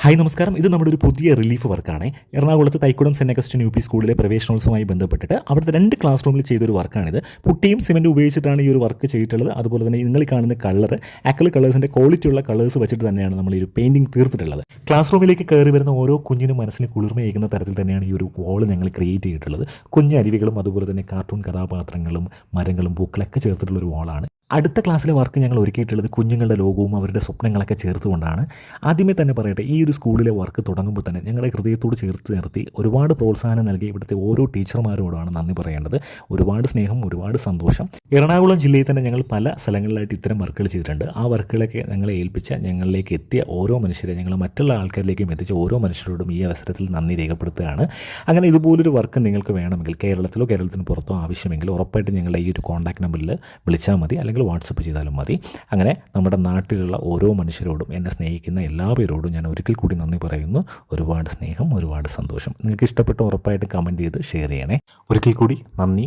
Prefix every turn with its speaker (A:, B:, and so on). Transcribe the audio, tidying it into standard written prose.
A: Hi നമസ്കാരം. ഇത് നമ്മുടെ ഒരു പുതിയ റിലീഫ് വർക്കാണ്. എറണാകുളത്ത് Thykoodam saint Augustine U P സ്കൂളിലെ പ്രവേശനോത്സവമായി ബന്ധപ്പെട്ടിട്ട് അവിടുത്തെ 2 ക്ലാസ് റൂമിൽ ചെയ്തൊരു വർക്കാണിത്. പുട്ടിയും സിമെൻറ്റും ഉപയോഗിച്ചിട്ടാണ് ഈ ഒരു വർക്ക് ചെയ്തിട്ടുള്ളത്. അതുപോലെ തന്നെ നിങ്ങൾ കാണുന്ന കളർ അക്രിലിക് കളേഴ്സിൻ്റെ ക്വാളിറ്റിയുള്ള കളേഴ്സ് വെച്ചിട്ട് തന്നെയാണ് നമ്മൾ ഈ ഒരു പെയിൻറ്റിങ് തീർത്തിട്ടുള്ളത്. ക്ലാസ് റൂമിലേക്ക് കയറി വരുന്ന ഓരോ കുഞ്ഞിനും മനസ്സിന് കുളിർമയേകുന്ന തരത്തിൽ തന്നെയാണ് ഈ ഒരു വോൾ ഞങ്ങൾ ക്രിയേറ്റ് ചെയ്തിട്ടുള്ളത്. കുഞ്ഞ് അരുവികളും അതുപോലെ തന്നെ കാർട്ടൂൺ കഥാപാത്രങ്ങളും മരങ്ങളും പൂക്കളൊക്കെ ചേർത്തിട്ടുള്ള ഒരു വോളാണ്. അടുത്ത ക്ലാസ്സിലെ വർക്ക് ഞങ്ങൾ ഒരുക്കിയിട്ടുള്ളത് കുഞ്ഞുങ്ങളുടെ ലോകവും അവരുടെ സ്വപ്നങ്ങളൊക്കെ ചേർത്തുകൊണ്ടാണ്. ആദ്യമേ തന്നെ പറയട്ടെ, ഈ ഒരു സ്കൂളിലെ വർക്ക് തുടങ്ങുമ്പോൾ തന്നെ ഞങ്ങളുടെ ഹൃദയത്തോട് ചേർത്ത് നിർത്തി ഒരുപാട് പ്രോത്സാഹനം നൽകി ഇവിടുത്തെ ഓരോ ടീച്ചർമാരോടാണ് നന്ദി പറയേണ്ടത്. ഒരുപാട് സ്നേഹം, ഒരുപാട് സന്തോഷം. എറണാകുളം ജില്ലയിൽ തന്നെ ഞങ്ങൾ പല സ്ഥലങ്ങളിലായിട്ട് ഇത്തരം വർക്കുകൾ ചെയ്തിട്ടുണ്ട്. ആ വർക്കുകളൊക്കെ ഞങ്ങളെ ഏൽപ്പിച്ച, ഞങ്ങളിലേക്ക് എത്തിയ ഓരോ മനുഷ്യരെ, ഞങ്ങൾ മറ്റുള്ള ആൾക്കാരിലേക്കും എത്തിച്ച ഓരോ മനുഷ്യരോടും ഈ അവസരത്തിൽ നന്ദി രേഖപ്പെടുത്തുകയാണ്. അങ്ങനെ ഇതുപോലൊരു വർക്ക് നിങ്ങൾക്ക് വേണമെങ്കിൽ കേരളത്തിലോ കേരളത്തിന് പുറത്തോ ആവശ്യമെങ്കിൽ ഉറപ്പായിട്ടും ഞങ്ങളുടെ ഈ ഒരു കോൺടാക്ട് നമ്പറിൽ വിളിച്ചാൽ മതി, അല്ലെങ്കിൽ വാട്സപ്പ് ചെയ്താലും മതി. അങ്ങനെ നമ്മുടെ നാട്ടിലുള്ള ഓരോ മനുഷ്യരോടും, എന്നെ സ്നേഹിക്കുന്ന എല്ലാ പേരോടും ഞാൻ ഒരിക്കൽ കൂടി നന്ദി പറയുന്നു. ഒരുപാട് സ്നേഹം, ഒരുപാട് സന്തോഷം. നിങ്ങൾക്ക് ഇഷ്ടപ്പെട്ട ഉറപ്പായിട്ടും കമൻറ്റ് ചെയ്ത് ഷെയർ ചെയ്യണേ. ഒരിക്കൽ കൂടി നന്ദി.